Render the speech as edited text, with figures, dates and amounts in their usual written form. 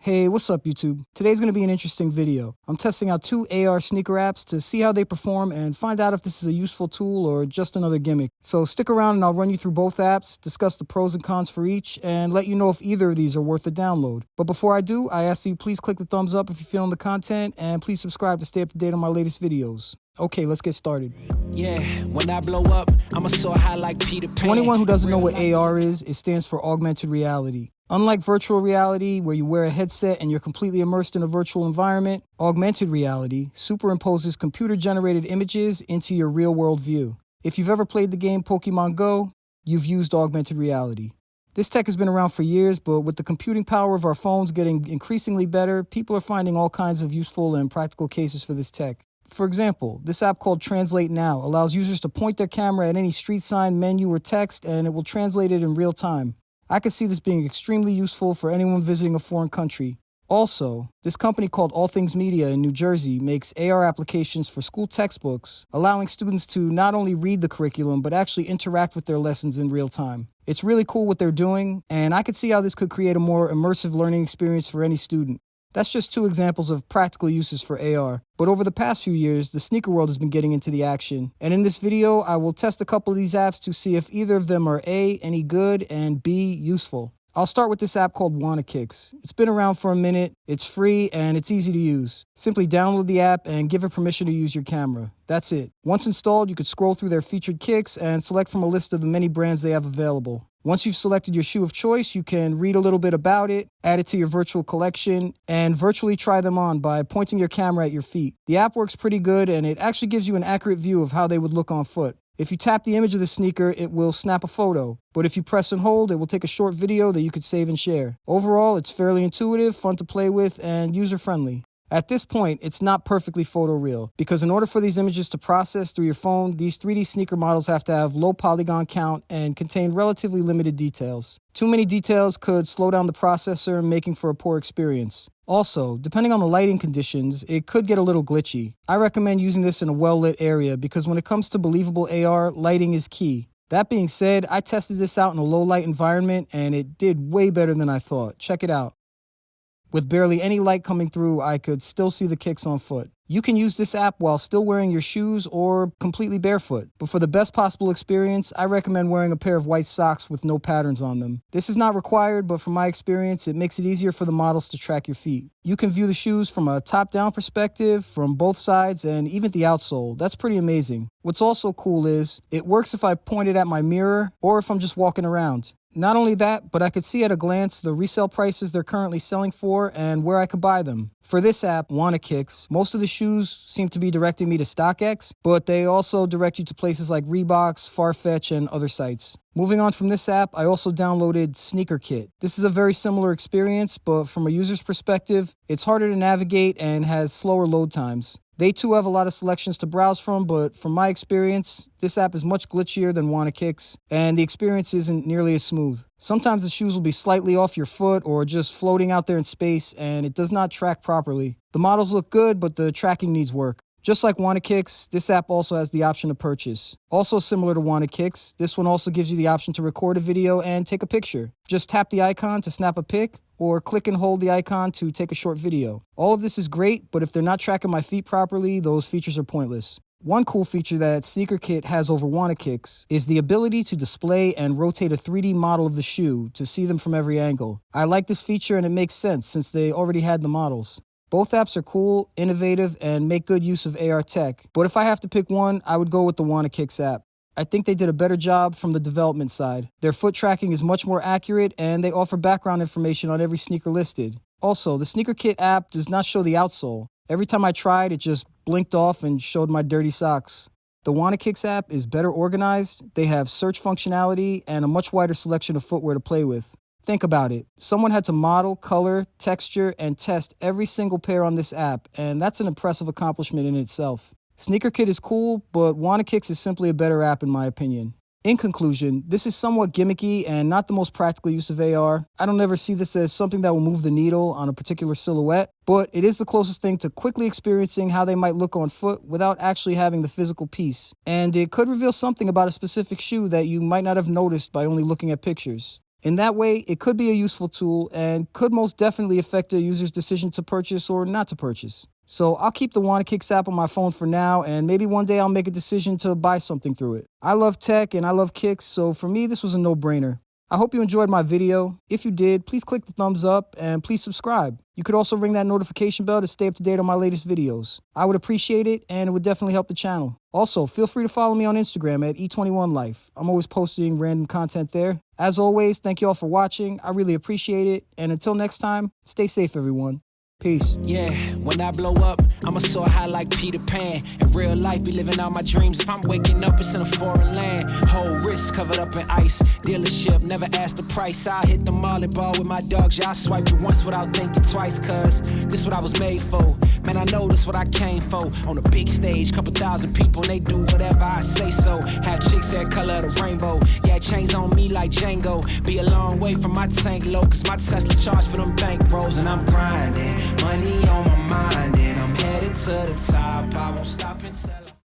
Hey, what's up YouTube? Today's going to be an interesting video. I'm testing out two AR sneaker apps to see how they perform and find out if this is a useful tool or just another gimmick. So stick around and I'll run you through both apps, discuss the pros and cons for each, and let you know if either of these are worth the download. But before I do, I ask that you please click the thumbs up if you're feeling the content, and please subscribe to stay up to date on my latest videos. Okay, let's get started. Yeah, when I blow up, I'ma soar high like Peter Pan. To anyone who doesn't know what AR is, it stands for Augmented Reality. Unlike virtual reality, where you wear a headset and you're completely immersed in a virtual environment, augmented reality superimposes computer-generated images into your real-world view. If you've ever played the game Pokemon Go, you've used augmented reality. This tech has been around for years, but with the computing power of our phones getting increasingly better, people are finding all kinds of useful and practical cases for this tech. For example, this app called Translate Now allows users to point their camera at any street sign, menu, or text, and it will translate it in real time. I could see this being extremely useful for anyone visiting a foreign country. Also, this company called All Things Media in New Jersey makes AR applications for school textbooks, allowing students to not only read the curriculum, but actually interact with their lessons in real time. It's really cool what they're doing, and I could see how this could create a more immersive learning experience for any student. That's just two examples of practical uses for AR. But over the past few years, the sneaker world has been getting into the action. And in this video, I will test a couple of these apps to see if either of them are A, any good, and B, useful. I'll start with this app called WannaKicks. It's been around for a minute, it's free, and it's easy to use. Simply download the app and give it permission to use your camera. That's it. Once installed, you could scroll through their featured kicks and select from a list of the many brands they have available. Once you've selected your shoe of choice, you can read a little bit about it, add it to your virtual collection, and virtually try them on by pointing your camera at your feet. The app works pretty good, and it actually gives you an accurate view of how they would look on foot. If you tap the image of the sneaker, it will snap a photo. But if you press and hold, it will take a short video that you could save and share. Overall, it's fairly intuitive, fun to play with, and user-friendly. At this point, it's not perfectly photoreal, because in order for these images to process through your phone, these 3D sneaker models have to have low polygon count and contain relatively limited details. Too many details could slow down the processor, making for a poor experience. Also, depending on the lighting conditions, it could get a little glitchy. I recommend using this in a well-lit area, because when it comes to believable AR, lighting is key. That being said, I tested this out in a low-light environment, and it did way better than I thought. Check it out. With barely any light coming through, I could still see the kicks on foot. You can use this app while still wearing your shoes or completely barefoot. But for the best possible experience, I recommend wearing a pair of white socks with no patterns on them. This is not required, but from my experience, it makes it easier for the models to track your feet. You can view the shoes from a top-down perspective, from both sides, and even the outsole. That's pretty amazing. What's also cool is, it works if I point it at my mirror or if I'm just walking around. Not only that, but I could see at a glance the resale prices they're currently selling for and where I could buy them. For this app, WannaKicks, most of the shoes seem to be directing me to StockX, but they also direct you to places like Reeboks, Farfetch, and other sites. Moving on from this app, I also downloaded Sneaker Kit. This is a very similar experience, but from a user's perspective, it's harder to navigate and has slower load times. They too have a lot of selections to browse from, but from my experience, this app is much glitchier than WannaKicks, and the experience isn't nearly as smooth. Sometimes the shoes will be slightly off your foot or just floating out there in space, and it does not track properly. The models look good, but the tracking needs work. Just like WannaKicks, this app also has the option to purchase. Also similar to WannaKicks, this one also gives you the option to record a video and take a picture. Just tap the icon to snap a pic, or click and hold the icon to take a short video. All of this is great, but if they're not tracking my feet properly, those features are pointless. One cool feature that Sneaker Kit has over WannaKicks is the ability to display and rotate a 3D model of the shoe to see them from every angle. I like this feature, and it makes sense since they already had the models. Both apps are cool, innovative, and make good use of AR tech, but if I have to pick one, I would go with the WannaKicks app. I think they did a better job from the development side. Their foot tracking is much more accurate, and they offer background information on every sneaker listed. Also, the Sneaker Kit app does not show the outsole. Every time I tried, it just blinked off and showed my dirty socks. The WannaKicks app is better organized, they have search functionality, and a much wider selection of footwear to play with. Think about it. Someone had to model, color, texture, and test every single pair on this app, and that's an impressive accomplishment in itself. Sneaker Kit is cool, but WannaKicks is simply a better app in my opinion. In conclusion, this is somewhat gimmicky and not the most practical use of AR. I don't ever see this as something that will move the needle on a particular silhouette, but it is the closest thing to quickly experiencing how they might look on foot without actually having the physical piece. And it could reveal something about a specific shoe that you might not have noticed by only looking at pictures. In that way, it could be a useful tool and could most definitely affect a user's decision to purchase or not to purchase. So I'll keep the Wanna Kicks app on my phone for now, and maybe one day I'll make a decision to buy something through it. I love tech and I love kicks, so for me, this was a no-brainer. I hope you enjoyed my video. If you did, please click the thumbs up and please subscribe. You could also ring that notification bell to stay up to date on my latest videos. I would appreciate it, and it would definitely help the channel. Also, feel free to follow me on Instagram at E21Life. I'm always posting random content there. As always, thank you all for watching. I really appreciate it. And until next time, stay safe, everyone. Peace. Yeah, when I blow up, I'ma soar high like Peter Pan. In real life, be living out my dreams. If I'm waking up, it's in a foreign land. Whole wrist covered up in ice. Dealership, never ask the price. I hit the molly ball with my dogs. Yeah, I swipe it once without thinking twice. Cause this what I was made for. Man, I know this what I came for. On a big stage, couple thousand people, and they do whatever I say so. Have chicks hair color of the rainbow. Yeah, chains on me like Django. Be a long way from my tank low. Cause my Tesla charge for them bank rolls. And I'm grinding. Money on my mind and I'm headed to the top. I won't stop until